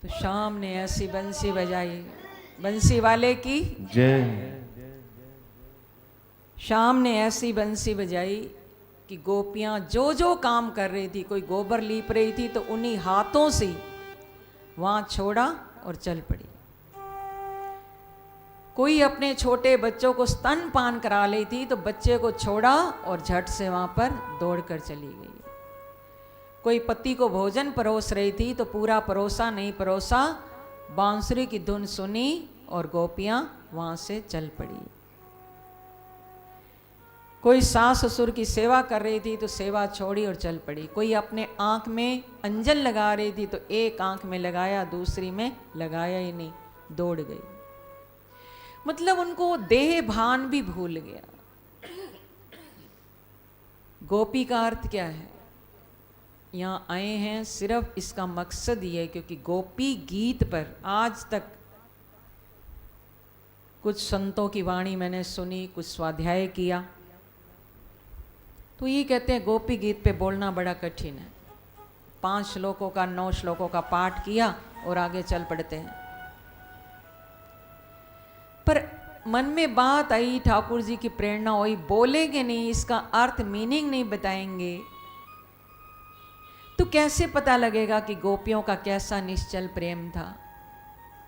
तो शाम ने ऐसी बंसी बजाई, बंसी वाले की जय। शाम ने ऐसी बंसी बजाई कि गोपियां जो जो काम कर रही थी, कोई गोबर लीप रही थी तो उन्हीं हाथों से वहां छोड़ा और चल पड़ी। कोई अपने छोटे बच्चों को स्तनपान करा ली थी तो बच्चे को छोड़ा और झट से वहां पर दौड़कर चली गई। कोई पति को भोजन परोस रही थी तो पूरा परोसा नहीं परोसा, बांसुरी की धुन सुनी और गोपियां वहां से चल पड़ी। कोई सास ससुर की सेवा कर रही थी तो सेवा छोड़ी और चल पड़ी। कोई अपने आंख में अंजन लगा रही थी तो एक आंख में लगाया, दूसरी में लगाया ही नहीं, दौड़ गई। मतलब उनको देह भान भी भूल गया। गोपी का अर्थ क्या है? यहाँ आए हैं सिर्फ इसका मकसद ये है क्योंकि गोपी गीत पर आज तक कुछ संतों की वाणी मैंने सुनी, कुछ स्वाध्याय किया, तो ये कहते हैं गोपी गीत पे बोलना बड़ा कठिन है। 5 श्लोकों का 9 श्लोकों का पाठ किया और आगे चल पड़ते हैं। पर मन में बात आई, ठाकुर जी की प्रेरणा हुई, बोलेंगे नहीं, इसका अर्थ मीनिंग नहीं बताएंगे तो कैसे पता लगेगा कि गोपियों का कैसा निश्चल प्रेम था।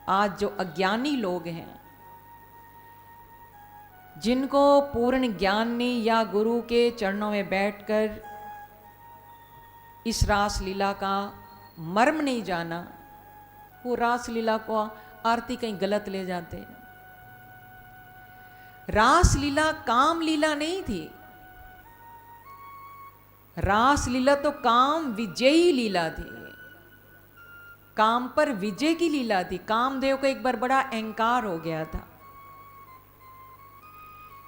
आज जो अज्ञानी लोग हैं, जिनको पूर्ण ज्ञान नहीं या गुरु के चरणों में बैठकर इस रास लीला का मर्म नहीं जाना, वो रास लीला को आरती कहीं गलत ले जाते हैं। रास लीला काम लीला नहीं थी, रास लीला तो काम विजयी लीला थी, काम पर विजय की लीला थी। कामदेव को एक बार बड़ा अहंकार हो गया था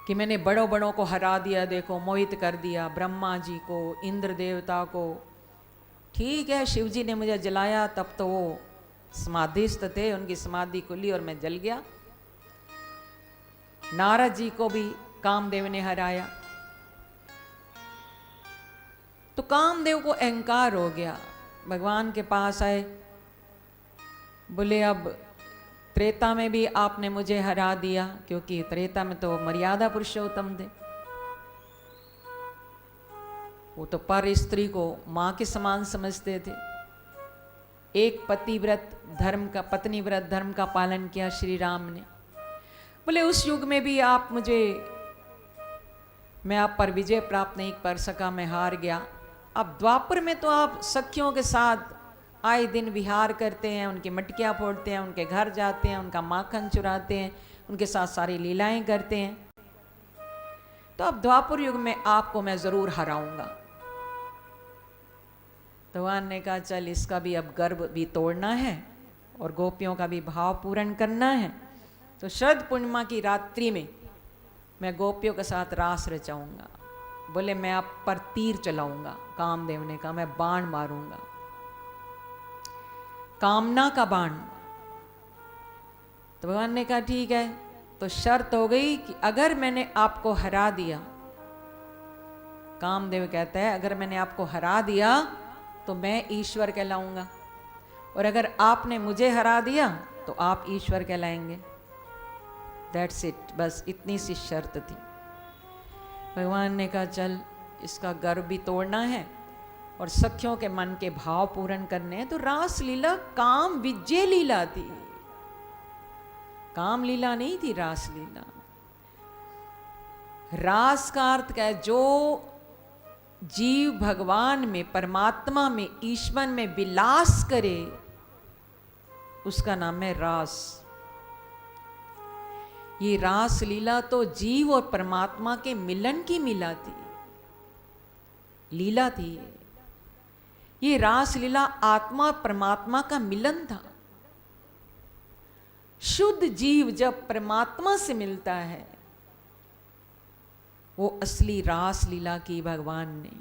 कि मैंने बड़ों बड़ों को हरा दिया, देखो मोहित कर दिया, ब्रह्मा जी को, इंद्र देवता को। ठीक है, शिव जी ने मुझे जलाया, तब तो वो समाधिस्थ थे, उनकी समाधि खुली और मैं जल गया। नारद जी को भी कामदेव ने हराया। तो कामदेव को अहंकार हो गया, भगवान के पास आए, बोले अब त्रेता में भी आपने मुझे हरा दिया, क्योंकि त्रेता में तो मर्यादा पुरुषोत्तम थे, वो तो पर स्त्री को मां के समान समझते थे। एक पतिव्रत धर्म का, पत्नी व्रत धर्म का पालन किया श्री राम ने। बोले उस युग में भी आप मुझे, मैं आप पर विजय प्राप्त नहीं कर सका, मैं हार गया। अब द्वापर में तो आप सखियों के साथ आए दिन विहार करते हैं, उनकी मटकियाँ फोड़ते हैं, उनके घर जाते हैं, उनका माखन चुराते हैं, उनके साथ सारी लीलाएं करते हैं। तो अब द्वापर युग में आपको मैं जरूर हराऊंगा। तो भगवान ने कहा चल इसका भी अब गर्व भी तोड़ना है और गोपियों का भी भाव पूर्ण करना है। तो शरद पूर्णिमा की रात्रि में मैं गोपियों के साथ रास रचाऊंगा। बोले मैं आप पर तीर चलाऊंगा। कामदेव ने कहा मैं बाण मारूंगा, कामना का बाण। तो भगवान ने कहा ठीक है, तो शर्त हो गई कि अगर मैंने आपको हरा दिया, कामदेव कहता है अगर मैंने आपको हरा दिया तो मैं ईश्वर कहलाऊंगा, और अगर आपने मुझे हरा दिया तो आप ईश्वर कहलाएंगे। दैट्स इट, बस इतनी सी शर्त थी। भगवान ने कहा चल इसका गर्व भी तोड़ना है और सखियों के मन के भाव पूर्ण करने हैं। तो रास लीला काम विजय लीला थी, काम लीला नहीं थी रास लीला। रास का अर्थ क्या है? जो जीव भगवान में, परमात्मा में, ईश्वर में विलास करे उसका नाम है रास। ये रास लीला तो जीव और परमात्मा के मिलन की लीला थी। ये रास लीला आत्मा और परमात्मा का मिलन था। शुद्ध जीव जब परमात्मा से मिलता है वो असली रास लीला की भगवान ने।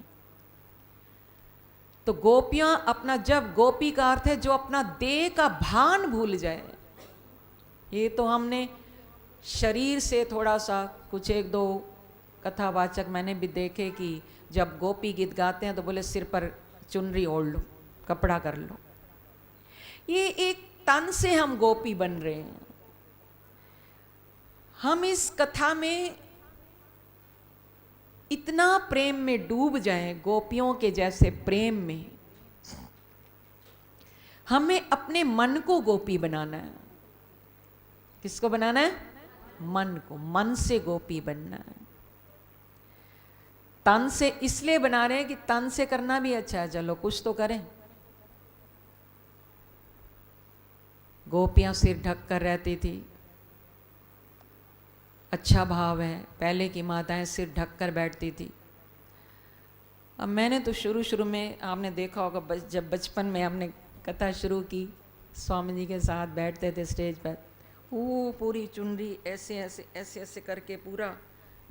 तो गोपियां अपना, जब गोपी का अर्थ है जो अपना देह का भान भूल जाए। ये तो हमने शरीर से थोड़ा सा, कुछ एक दो कथावाचक मैंने भी देखे कि जब गोपी गीत गाते हैं तो बोले सिर पर चुनरी ओढ़ लो, कपड़ा कर लो। ये एक तन से हम गोपी बन रहे हैं। हम इस कथा में इतना प्रेम में डूब जाएं, गोपियों के जैसे प्रेम में। हमें अपने मन को गोपी बनाना है। किसको बनाना है? मन को। मन से गोपी बनना है। तन से इसलिए बना रहे हैं कि तन से करना भी अच्छा है, चलो कुछ तो करें। गोपियां सिर ढक कर रहती थी, अच्छा भाव है। पहले की माताएं सिर ढक कर बैठती थी। अब मैंने तो शुरू शुरू में, आपने देखा होगा, जब बचपन में हमने कथा शुरू की, स्वामी जी के साथ बैठते थे स्टेज पर, वो पूरी चुनरी ऐसे ऐसे ऐसे ऐसे करके पूरा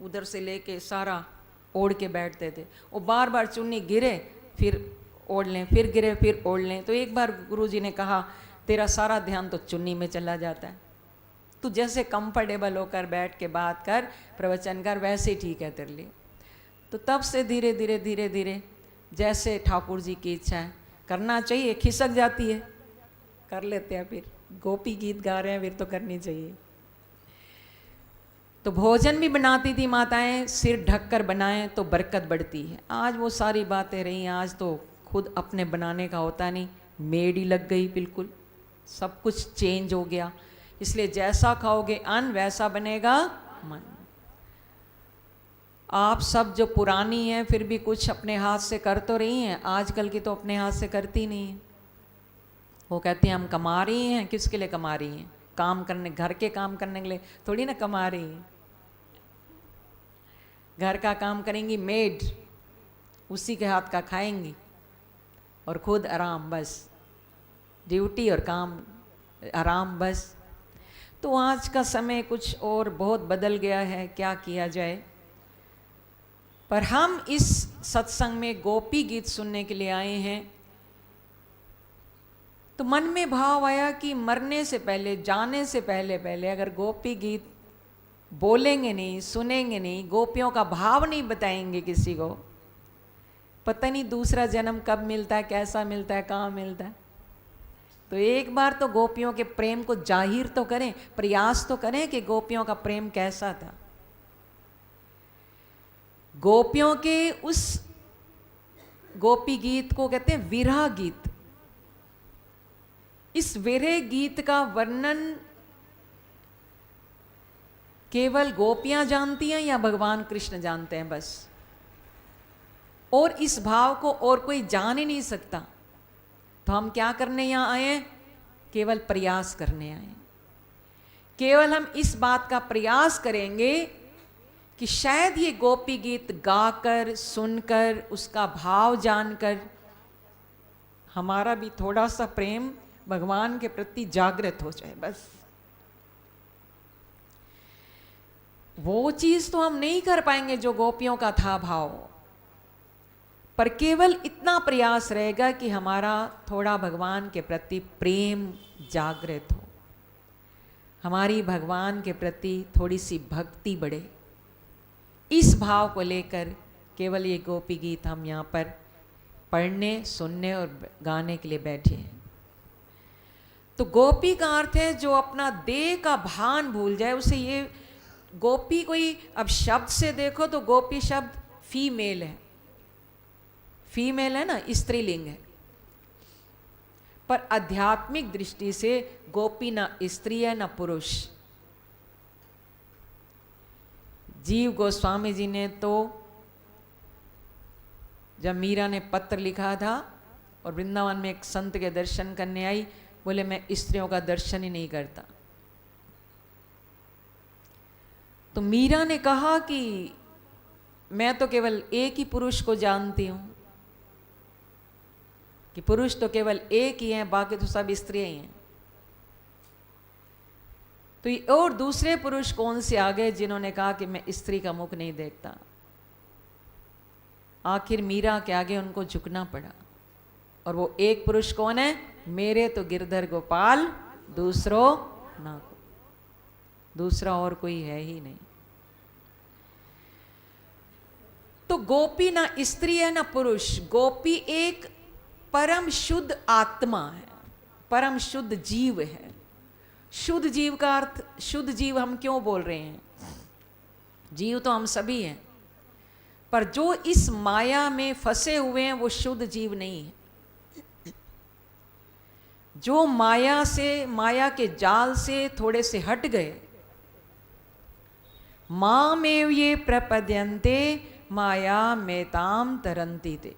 उधर से लेके सारा ओढ़ के बैठते थे। वो बार बार चुन्नी गिरे फिर ओढ़ लें, फिर गिरे फिर ओढ़ लें। तो एक बार गुरुजी ने कहा, तेरा सारा ध्यान तो चुन्नी में चला जाता है, तू जैसे कंफर्टेबल होकर बैठ के बात कर, प्रवचन कर, वैसे ही ठीक है तेरे लिए। तो तब से धीरे धीरे धीरे धीरे जैसे ठाकुर जी की इच्छा है करना चाहिए। खिसक जाती है, कर लेते हैं, फिर गोपी गीत गा रहे हैं फिर तो करनी चाहिए। तो भोजन भी बनाती थी माताएं, सिर ढककर बनाएं तो बरकत बढ़ती है। आज वो सारी बातें रही, आज तो खुद अपने बनाने का होता नहीं, मेड ही लग गई, बिल्कुल सब कुछ चेंज हो गया। इसलिए जैसा खाओगे अन्न वैसा बनेगा मन। आप सब जो पुरानी हैं फिर भी कुछ अपने हाथ से कर तो रही हैं, आजकल की तो अपने हाथ से करती नहीं है। वो कहती हैं हम कमा रही हैं, किसके लिए कमा रही हैं? काम करने, घर के काम करने के लिए थोड़ी ना कमा रही हैं। घर का काम करेंगी मेड, उसी के हाथ का खाएंगी और खुद आराम, बस ड्यूटी और काम, आराम बस। तो आज का समय कुछ और बहुत बदल गया है, क्या किया जाए। पर हम इस सत्संग में गोपी गीत सुनने के लिए आए हैं। तो मन में भाव आया कि मरने से पहले, जाने से पहले पहले अगर गोपी गीत बोलेंगे नहीं, सुनेंगे नहीं, गोपियों का भाव नहीं बताएंगे किसी को, पता नहीं दूसरा जन्म कब मिलता है, कैसा मिलता है, कहाँ मिलता है। तो एक बार तो गोपियों के प्रेम को जाहिर तो करें, प्रयास तो करें कि गोपियों का प्रेम कैसा था। गोपियों के उस गोपी गीत को कहते हैं विरह गीत। इस विरह गीत का वर्णन केवल गोपियां जानती हैं या भगवान कृष्ण जानते हैं बस? और इस भाव को और कोई जान ही नहीं सकता। तो हम क्या करने यहाँ आए हैं? केवल प्रयास करने आए। केवल हम इस बात का प्रयास करेंगे कि शायद ये गोपी गीत गाकर, सुनकर, उसका भाव जानकर हमारा भी थोड़ा सा प्रेम भगवान के प्रति जागृत हो जाए। बस वो चीज तो हम नहीं कर पाएंगे जो गोपियों का था भाव, पर केवल इतना प्रयास रहेगा कि हमारा थोड़ा भगवान के प्रति प्रेम जागृत हो, हमारी भगवान के प्रति थोड़ी सी भक्ति बढ़े। इस भाव को लेकर केवल ये गोपी गीत हम यहाँ पर पढ़ने, सुनने और गाने के लिए बैठे हैं। तो गोपी का अर्थ है जो अपना देह का भान भूल जाए, उसे ये गोपी कोई, अब शब्द से देखो तो गोपी शब्द फीमेल है, फीमेल है ना, स्त्रीलिंग है। पर आध्यात्मिक दृष्टि से गोपी ना स्त्री है ना पुरुष। जीव गोस्वामी जी ने तो जब मीरा ने पत्र लिखा था और वृंदावन में एक संत के दर्शन करने आई, बोले मैं स्त्रियों का दर्शन ही नहीं करता। तो मीरा ने कहा कि मैं तो केवल एक ही पुरुष को जानती हूं, कि पुरुष तो केवल एक ही हैं, बाकी तो सब स्त्रियां ही हैं। तो ये और दूसरे पुरुष कौन से आ गए जिन्होंने कहा कि मैं स्त्री का मुख नहीं देखता। आखिर मीरा के आगे उनको झुकना पड़ा। और वो एक पुरुष कौन है? मेरे तो गिरधर गोपाल, दूसरो ना को, दूसरा और कोई है ही नहीं। तो गोपी ना स्त्री है ना पुरुष, गोपी एक परम शुद्ध आत्मा है। परम शुद्ध जीव है। शुद्ध जीव का अर्थ, शुद्ध जीव हम क्यों बोल रहे हैं? जीव तो हम सभी हैं, पर जो इस माया में फंसे हुए हैं वो शुद्ध जीव नहीं है। जो माया से, माया के जाल से थोड़े से हट गए, मामेव ये प्रपद्यन्ते माया मेताम तरन्ति ते,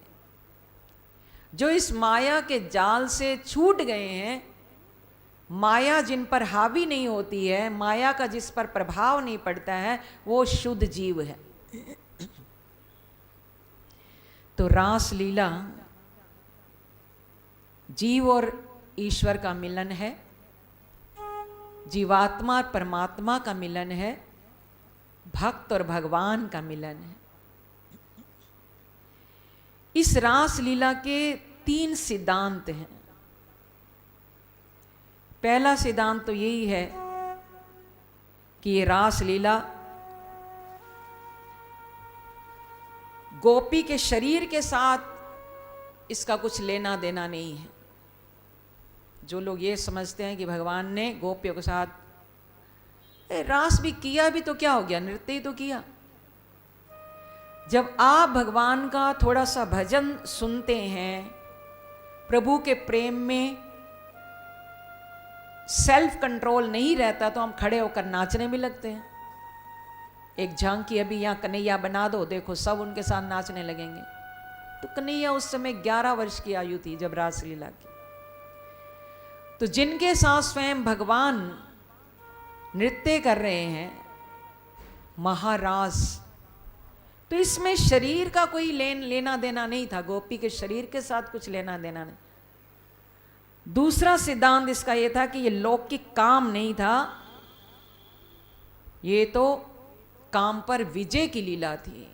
जो इस माया के जाल से छूट गए हैं, माया जिन पर हावी नहीं होती है, माया का जिस पर प्रभाव नहीं पड़ता है, वो शुद्ध जीव है। तो रास लीला जीव और ईश्वर का मिलन है, जीवात्मा और परमात्मा का मिलन है, भक्त और भगवान का मिलन है। इस रास लीला के 3 सिद्धांत हैं। पहला सिद्धांत तो यही है कि ये रास लीला गोपी के शरीर के साथ इसका कुछ लेना देना नहीं है। जो लोग ये समझते हैं कि भगवान ने गोपियों के साथ रास भी किया, भी तो क्या हो गया, नृत्य ही तो किया। जब आप भगवान का थोड़ा सा भजन सुनते हैं, प्रभु के प्रेम में सेल्फ कंट्रोल नहीं रहता, तो हम खड़े होकर नाचने भी लगते हैं। एक झांकी अभी यहाँ कन्हैया बना दो, देखो सब उनके साथ नाचने लगेंगे। तो कन्हैया उस समय 11 वर्ष की आयु थी जब रासलीला की। तो जिनके साथ स्वयं भगवान नृत्य कर रहे हैं, महारास, तो इसमें शरीर का कोई लेना देना नहीं था, गोपी के शरीर के साथ कुछ लेना देना नहीं। दूसरा सिद्धांत इसका यह था कि ये लौकिक काम नहीं था, ये तो काम पर विजय की लीला थी।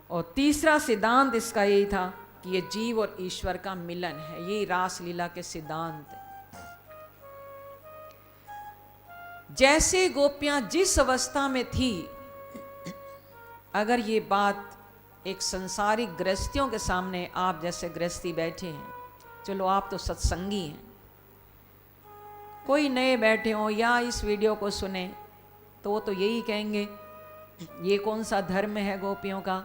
और तीसरा सिद्धांत इसका यही था कि ये जीव और ईश्वर का मिलन है। ये रास लीला के सिद्धांत है। जैसे गोपियां जिस अवस्था में थी, अगर ये बात एक संसारिक गृहस्थियों के सामने, आप जैसे गृहस्थी बैठे हैं, चलो आप तो सत्संगी हैं, कोई नए बैठे हो या इस वीडियो को सुने, तो वो तो यही कहेंगे ये कौन सा धर्म है गोपियों का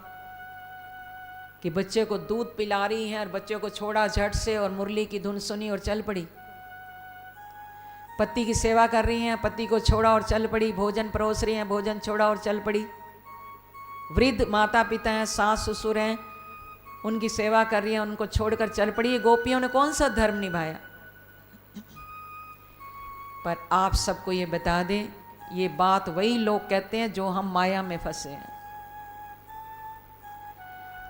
कि बच्चे को दूध पिला रही हैं और बच्चे को छोड़ा झट से और मुरली की धुन सुनी और चल पड़ी। पति की सेवा कर रही हैं, पति को छोड़ा और चल पड़ी। भोजन परोस रही हैं, भोजन छोड़ा और चल पड़ी। वृद्ध माता पिता हैं, सास ससुर हैं, उनकी सेवा कर रही हैं, उनको छोड़कर चल पड़ी। ये गोपियों ने कौन सा धर्म निभाया? पर आप सबको ये बता दें, ये बात वही लोग कहते हैं जो हम माया में फंसे हैं।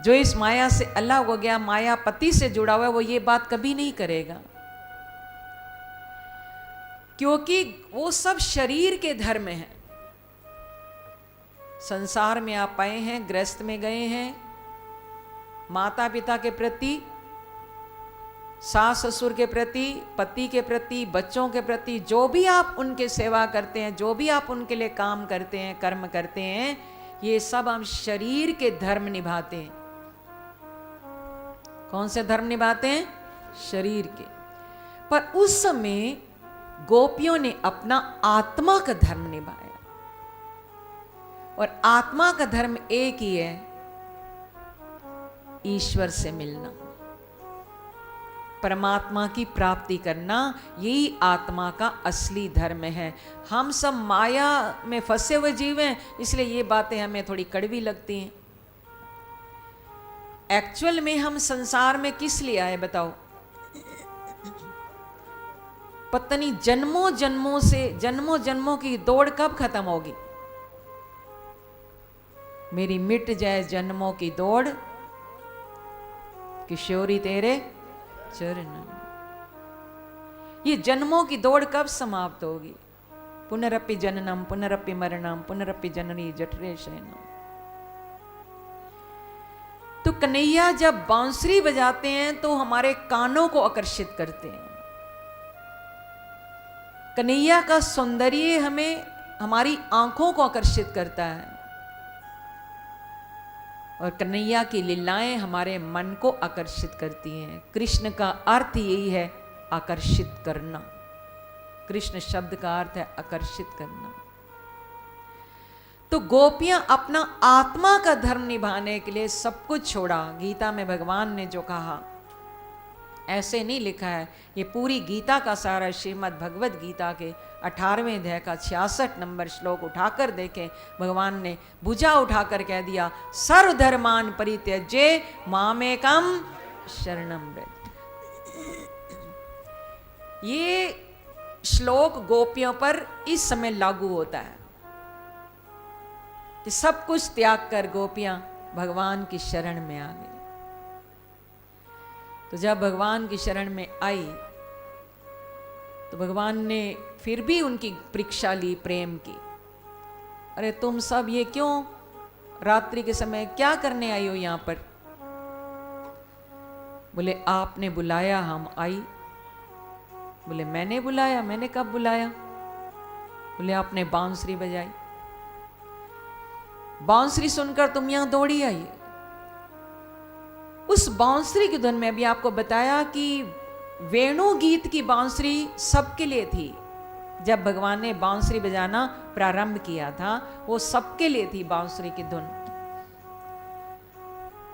जो इस माया से अलग हो गया, माया पति से जुड़ा हुआ है, वो ये बात कभी नहीं करेगा, क्योंकि वो सब शरीर के धर्म हैं। संसार में आप आए हैं, गृहस्थ में गए हैं, माता पिता के प्रति, सास ससुर के प्रति, पति के प्रति, बच्चों के प्रति, जो भी आप उनके सेवा करते हैं, जो भी आप उनके लिए काम करते हैं, कर्म करते हैं, ये सब हम शरीर के धर्म निभाते हैं। कौन से धर्म निभाते हैं? शरीर के। पर उस समय गोपियों ने अपना आत्मा का धर्म निभाया, और आत्मा का धर्म एक ही है, ईश्वर से मिलना, परमात्मा की प्राप्ति करना। यही आत्मा का असली धर्म है। हम सब माया में फंसे हुए जीव हैं, इसलिए ये बातें हमें थोड़ी कड़वी लगती हैं। एक्चुअल में हम संसार में किस लिए आए बताओ? पता नहीं जन्मों जन्मों से, जन्मों जन्मों की दौड़ कब खत्म होगी? मेरी मिट जाए जन्मों की दौड़, किशोरी तेरे चरण। ये जन्मों की दौड़ कब समाप्त होगी? पुनरपि जननम पुनरपि मरणम पुनरपि जननी जठरे शयनम। तो कन्हैया जब बांसुरी बजाते हैं तो हमारे कानों को आकर्षित करते हैं। कन्हैया का सौंदर्य हमें, हमारी आंखों को आकर्षित करता है। और कन्हैया की लीलाएं हमारे मन को आकर्षित करती हैं। कृष्ण का अर्थ यही है, आकर्षित करना। कृष्ण शब्द का अर्थ है आकर्षित करना। तो गोपियां अपना आत्मा का धर्म निभाने के लिए सब कुछ छोड़ा। गीता में भगवान ने जो कहा, ऐसे नहीं लिखा है, ये पूरी गीता का सारा श्रीमद् भगवद गीता के 18वें अध्याय का 66 नंबर श्लोक उठाकर देखें। भगवान ने भुजा उठाकर कह दिया, सर्वधर्मान परित्यज्य मामेकम शरणम व्रज। ये श्लोक गोपियों पर इस समय लागू होता है कि सब कुछ त्याग कर गोपियां भगवान की शरण में आ गई। तो जब भगवान की शरण में आई तो भगवान ने फिर भी उनकी परीक्षा ली प्रेम की। अरे तुम सब ये क्यों रात्रि के समय क्या करने आई हो यहां पर? बोले आपने बुलाया हम आई। बोले मैंने बुलाया? मैंने कब बुलाया? बोले आपने बांसुरी बजाई, बांसुरी सुनकर तुम यहां दौड़ी आई। उस बांसुरी की धुन में भी आपको बताया कि वेणु गीत की बांसुरी सबके लिए थी। जब भगवान ने बांसुरी बजाना प्रारंभ किया था, वो सबके लिए थी बांसुरी की धुन।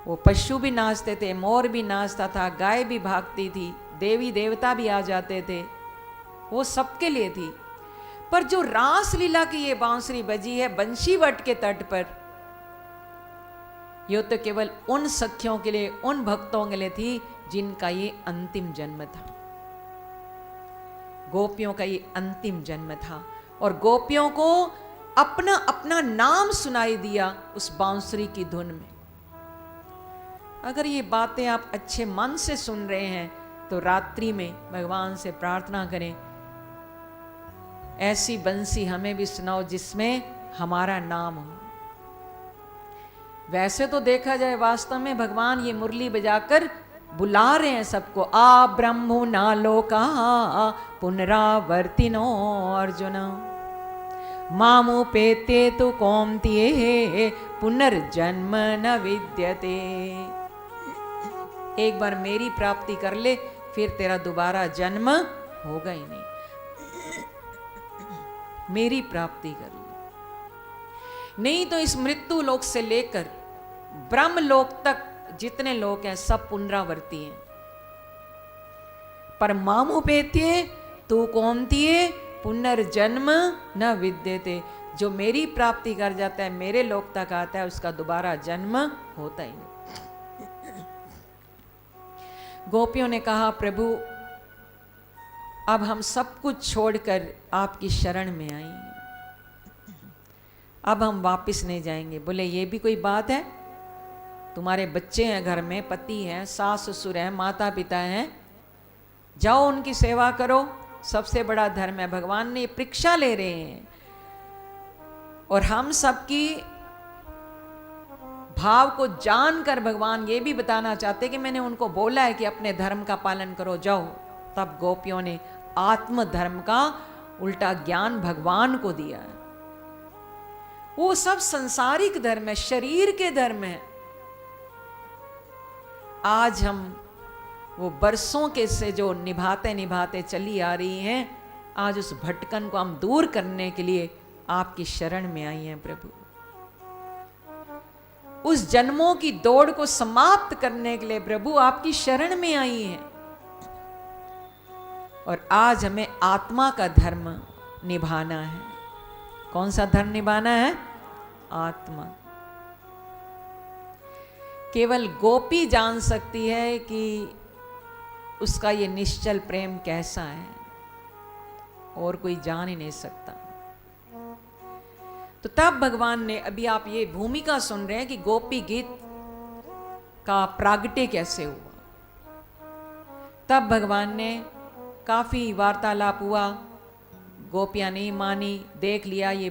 वो पशु भी नाचते थे, मोर भी नाचता था, गाय भी भागती थी, देवी देवता भी आ जाते थे, वो सबके लिए थी। पर जो रास लीला की ये बांसुरी बजी है बंशीवट के तट पर, ये तो केवल उन सखियों के लिए, उन भक्तों के लिए थी जिनका ये अंतिम जन्म था। गोपियों का ये अंतिम जन्म था और गोपियों को अपना अपना नाम सुनाई दिया उस बांसुरी की धुन में। अगर ये बातें आप अच्छे मन से सुन रहे हैं तो रात्रि में भगवान से प्रार्थना करें, ऐसी बंसी हमें भी सुनाओ जिसमें हमारा नाम हो। वैसे तो देखा जाए वास्तव में भगवान ये मुरली बजाकर बुला रहे हैं सबको, आ ब्रह्मो ना लोका पुनरावर्तिनो अर्जुन मामुपेते तु कौन्तेय पुनर्जन्म न विद्यते। एक बार मेरी प्राप्ति कर ले, फिर तेरा दोबारा जन्म होगा ही नहीं। मेरी प्राप्ति कर ले, नहीं तो इस मृत्यु लोक से लेकर ब्रह्म लोक तक जितने लोग हैं सब पुनरावर्ती हैं। पर मामुपेत्ये तू कौन्तेय पुनर्जन्म न विद्यते। जो मेरी प्राप्ति कर जाता है, मेरे लोक तक आता है, उसका दोबारा जन्म होता ही नहीं। गोपियों ने कहा, प्रभु अब हम सब कुछ छोड़कर आपकी शरण में आई हैं, अब हम वापस नहीं जाएंगे। बोले ये भी कोई बात है? तुम्हारे बच्चे हैं घर में, पति हैं, सास ससुर हैं, माता पिता हैं, जाओ उनकी सेवा करो, सबसे बड़ा धर्म है। भगवान ने परीक्षा ले रहे हैं और हम सबकी भाव को जानकर भगवान ये भी बताना चाहते कि मैंने उनको बोला है कि अपने धर्म का पालन करो, जाओ। तब गोपियों ने आत्म धर्म का उल्टा ज्ञान भगवान को दिया है। वो सब संसारिक धर्म है, शरीर के धर्म है। आज हम वो बरसों के से जो निभाते निभाते चली आ रही हैं, आज उस भटकन को हम दूर करने के लिए आपकी शरण में आई हैं प्रभु। उस जन्मों की दौड़ को समाप्त करने के लिए प्रभु आपकी शरण में आई हैं। और आज हमें आत्मा का धर्म निभाना है। कौन सा धर्म निभाना है? आत्मा। केवल गोपी जान सकती है कि उसका ये निश्चल प्रेम कैसा है, और कोई जान ही नहीं सकता। तो तब भगवान ने, अभी आप ये भूमिका सुन रहे हैं कि गोपी गीत का प्रागट्य कैसे हुआ। तब भगवान ने काफी वार्तालाप हुआ, गोपियां नहीं मानी, देख लिया ये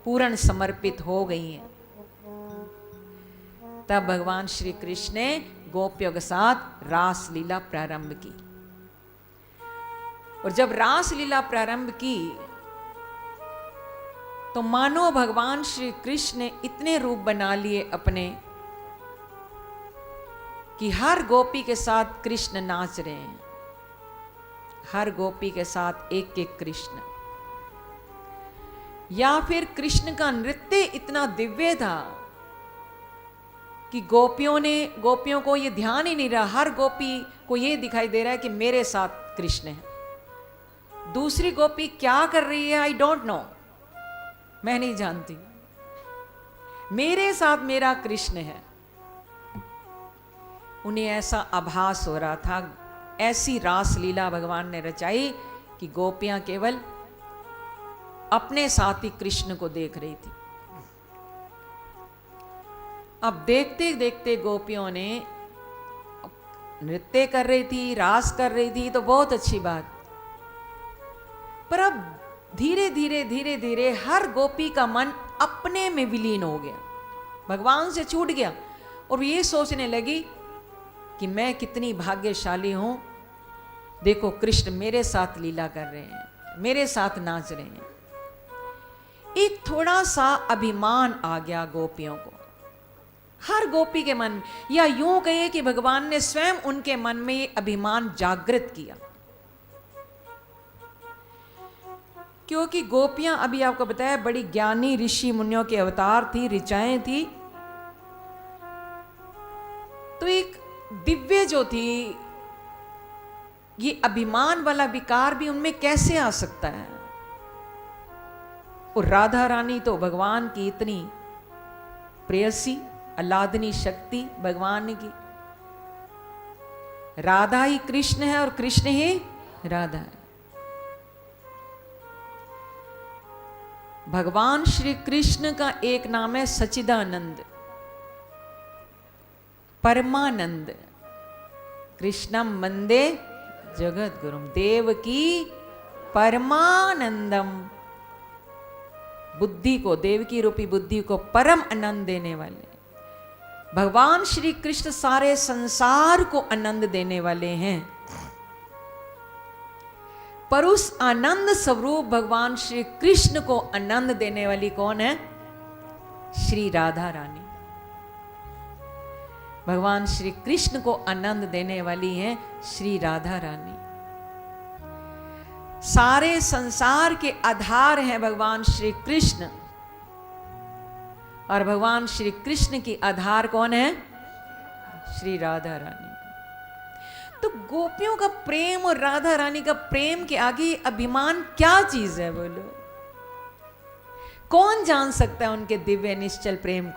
पूर्ण समर्पित हो गई हैं। तब भगवान श्री कृष्ण ने गोपियों के साथ रास लीला प्रारंभ की। और जब रास लीला प्रारंभ की तो मानो भगवान श्री कृष्ण ने इतने रूप बना लिए अपने कि हर गोपी के साथ कृष्ण नाच रहे हैं, हर गोपी के साथ एक एक कृष्ण, या फिर कृष्ण का नृत्य इतना दिव्य था कि गोपियों को ये ध्यान ही नहीं रहा, हर गोपी को ये दिखाई दे रहा है कि मेरे साथ कृष्ण है। दूसरी गोपी क्या कर रही है आई डोंट नो, मैं नहीं जानती, मेरे साथ मेरा कृष्ण है। उन्हें ऐसा आभास हो रहा था, ऐसी रास लीला भगवान ने रचाई कि गोपियां केवल अपने साथी कृष्ण को देख रही थी। अब देखते देखते गोपियों ने नृत्य कर रही थी, रास कर रही थी, तो बहुत अच्छी बात, पर अब धीरे धीरे धीरे धीरे हर गोपी का मन अपने में विलीन हो गया, भगवान से छूट गया, और ये सोचने लगी कि मैं कितनी भाग्यशाली हूं, देखो कृष्ण मेरे साथ लीला कर रहे हैं, मेरे साथ नाच रहे हैं। एक थोड़ा सा अभिमान आ गया गोपियों को, हर गोपी के मन में, या यूं कहिए कि भगवान ने स्वयं उनके मन में ये अभिमान जागृत किया। क्योंकि गोपियां, अभी आपको बताया, बड़ी ज्ञानी ऋषि मुनियों के अवतार थी, ऋचाएं थी, तो एक दिव्य जो थी, ये अभिमान वाला विकार भी उनमें कैसे आ सकता है। और राधा रानी तो भगवान की इतनी प्रेयसी, अलादनी शक्ति भगवान की, राधा ही कृष्ण है और कृष्ण ही राधा है। भगवान श्री कृष्ण का एक नाम है सच्चिदानंद, परमानंद, कृष्णम वंदे जगत गुरुम, देवकी परमानंदम, बुद्धि को, देवकी रूपी बुद्धि को परम आनंद देने वाले भगवान श्री कृष्ण सारे संसार को आनंद देने वाले हैं। पर उस आनंद स्वरूप भगवान श्री कृष्ण को आनंद देने वाली कौन है? श्री राधा रानी। भगवान श्री कृष्ण को आनंद देने वाली हैं श्री राधा रानी। सारे संसार के आधार हैं भगवान श्री कृष्ण, और भगवान श्री कृष्ण की आधार कौन है? श्री राधा रानी। तो गोपियों का प्रेम और राधा रानी का प्रेम के आगे अभिमान क्या चीज है बोलो? कौन जान सकता है उनके दिव्य निश्चल प्रेम को?